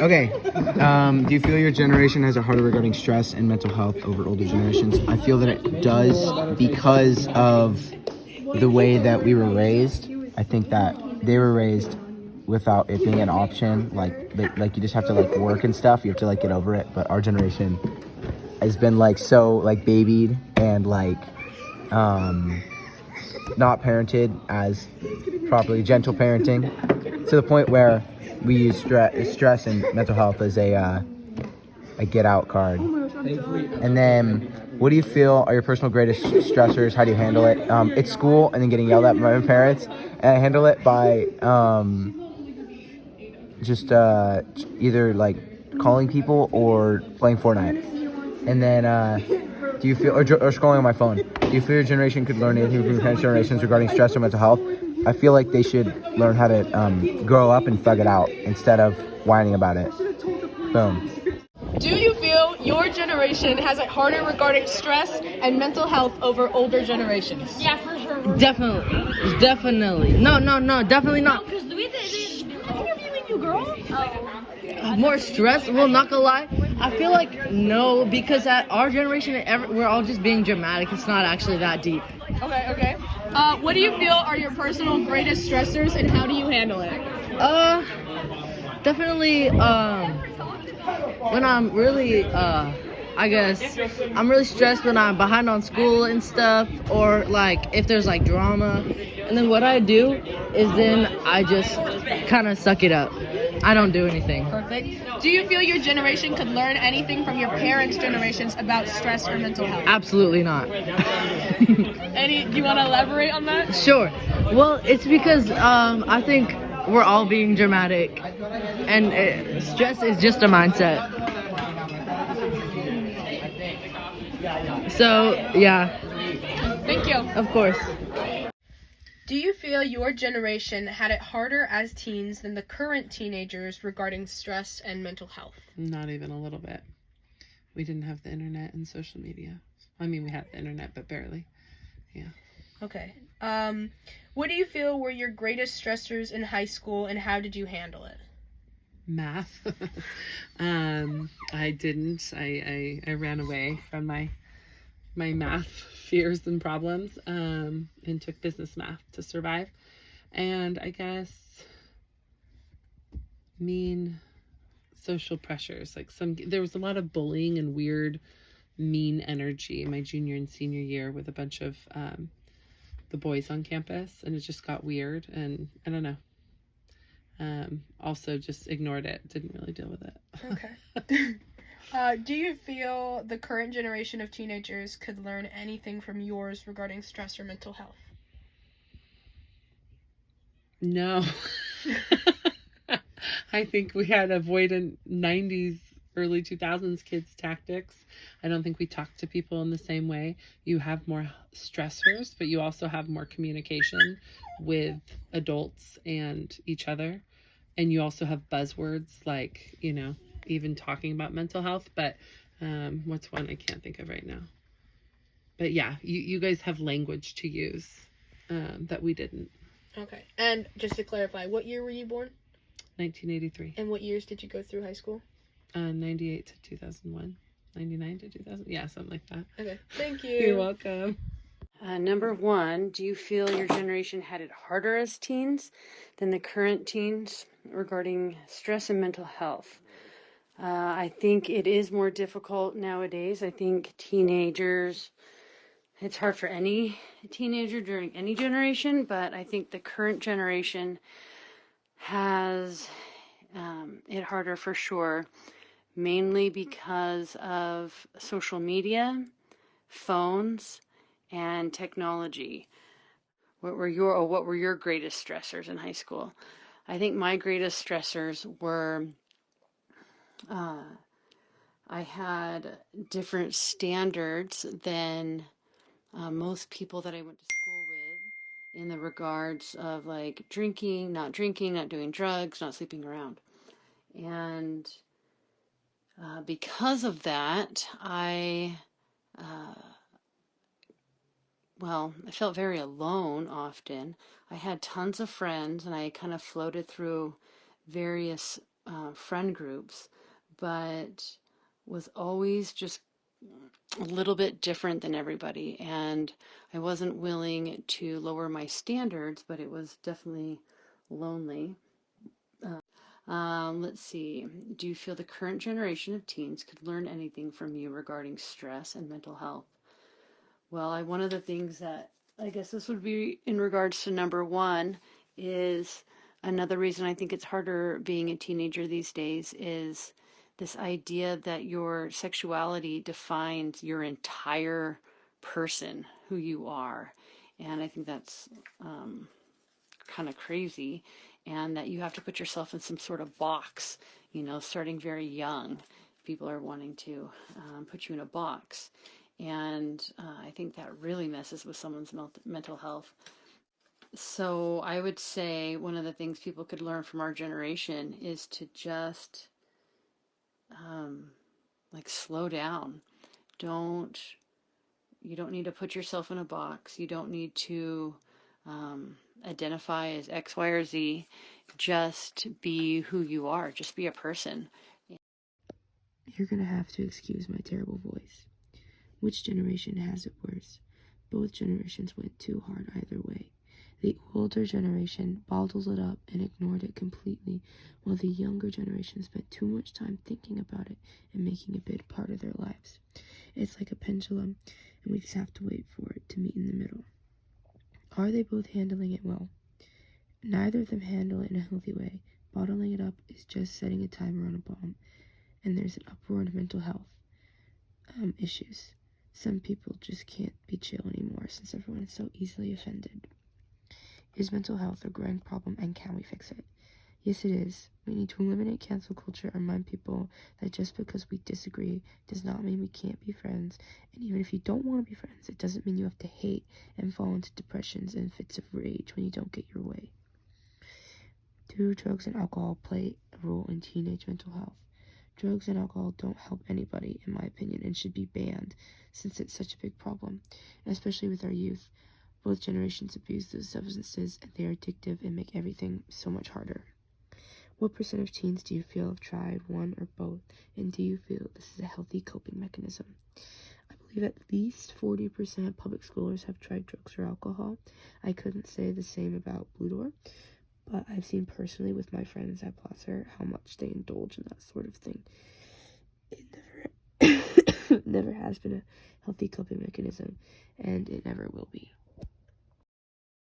Okay. Do you feel your generation has it harder regarding stress and mental health over older generations? I feel that it does because of the way that we were raised. I think that they were raised without it being an option. Like you just have to like work and stuff. You have to like get over it. But our generation has been like so like babied and like not parented as properly, gentle parenting, to the point where we use stress and mental health as a get out card. And then, what do you feel are your personal greatest stressors? How do you handle it? It's school and then getting yelled at by my parents, and I handle it by just either like calling people or playing Fortnite. And then, do you feel, or scrolling on my phone, do you feel your generation could learn anything from your parents' generations regarding stress or mental health? I feel like they should learn how to grow up and thug it out instead of whining about it. Boom. Do you feel your generation has it harder regarding stress and mental health over older generations? Yeah, for sure. Definitely. No, definitely not. Because we interviewing you, girl. More stress? Well, not gonna lie. I feel like no, because at our generation, we're all just being dramatic. It's not actually that deep. Okay. What do you feel are your personal greatest stressors and how do you handle it? Definitely, when I'm really, I guess, I'm really stressed when I'm behind on school and stuff, or like if there's like drama. And then what I do is then I just kind of suck it up. I don't do anything. Perfect. Do you feel your generation could learn anything from your parents' generations about stress or mental health? Absolutely not. Do you want to elaborate on that? Sure. Well, it's because I think we're all being dramatic, and stress is just a mindset. So, yeah. Thank you. Of course. Do you feel your generation had it harder as teens than the current teenagers regarding stress and mental health? Not even a little bit. We didn't have the internet and social media. I mean, we had the internet, but barely. Yeah. Okay. What do you feel were your greatest stressors in high school and how did you handle it? Math. I didn't. I ran away from my math fears and problems and took business math to survive. And I guess mean social pressures, like there was a lot of bullying and weird mean energy in my junior and senior year with a bunch of the boys on campus, and it just got weird, and I don't know. Also just ignored it, didn't really deal with it. Okay. Do you feel the current generation of teenagers could learn anything from yours regarding stress or mental health? No. I think we had avoidant 90s, early 2000s kids tactics. I don't think we talk to people in the same way. You have more stressors, but you also have more communication with adults and each other. And you also have buzzwords like, even talking about mental health. But what's one I can't think of right now? But yeah, you guys have language to use that we didn't. Okay. And just to clarify, what year were you born? 1983. And what years did you go through high school? 98 to 2001. 99 to 2000. Yeah, something like that. Okay. Thank you. You're welcome. Number one, do you feel your generation had it harder as teens than the current teens regarding stress and mental health? I think it is more difficult nowadays. I think teenagers, it's hard for any teenager during any generation, but I think the current generation has it harder for sure, mainly because of social media, phones, and technology. What were your greatest stressors in high school? I think my greatest stressors were I had different standards than most people that I went to school with in the regards of like drinking, not doing drugs, not sleeping around. And because of that, I felt very alone often. I had tons of friends and I kind of floated through various friend groups, but was always just a little bit different than everybody. And I wasn't willing to lower my standards, but it was definitely lonely. Let's see. Do you feel the current generation of teens could learn anything from you regarding stress and mental health? Well, one of the things that I guess this would be in regards to number one is another reason I think it's harder being a teenager these days is this idea that your sexuality defines your entire person, who you are. And I think that's kind of crazy, and that you have to put yourself in some sort of box, starting very young. People are wanting to put you in a box. And I think that really messes with someone's mental health. So I would say one of the things people could learn from our generation is to just slow down. You don't need to put yourself in a box. You don't need to identify as X, Y, or Z. Just be who you are. Just be a person. You're gonna have to excuse my terrible voice. Which generation has it worse? Both generations went too hard either way. The older generation bottled it up and ignored it completely, while the younger generation spent too much time thinking about it and making it a big part of their lives. It's like a pendulum, and we just have to wait for it to meet in the middle. Are they both handling it well? Neither of them handle it in a healthy way. Bottling it up is just setting a timer on a bomb, and there's an uproar in mental health issues. Some people just can't be chill anymore since everyone is so easily offended. Is mental health a growing problem, and can we fix it? Yes, it is. We need to eliminate cancel culture and remind people that just because we disagree does not mean we can't be friends. And even if you don't want to be friends, it doesn't mean you have to hate and fall into depressions and fits of rage when you don't get your way. Do drugs and alcohol play a role in teenage mental health? Drugs and alcohol don't help anybody, in my opinion, and should be banned since it's such a big problem, especially with our youth. Both generations abuse those substances, and they are addictive and make everything so much harder. What % of teens do you feel have tried one or both, and do you feel this is a healthy coping mechanism? I believe at least 40% of public schoolers have tried drugs or alcohol. I couldn't say the same about Blue Door, but I've seen personally with my friends at Placer how much they indulge in that sort of thing. It never has been a healthy coping mechanism, and it never will be.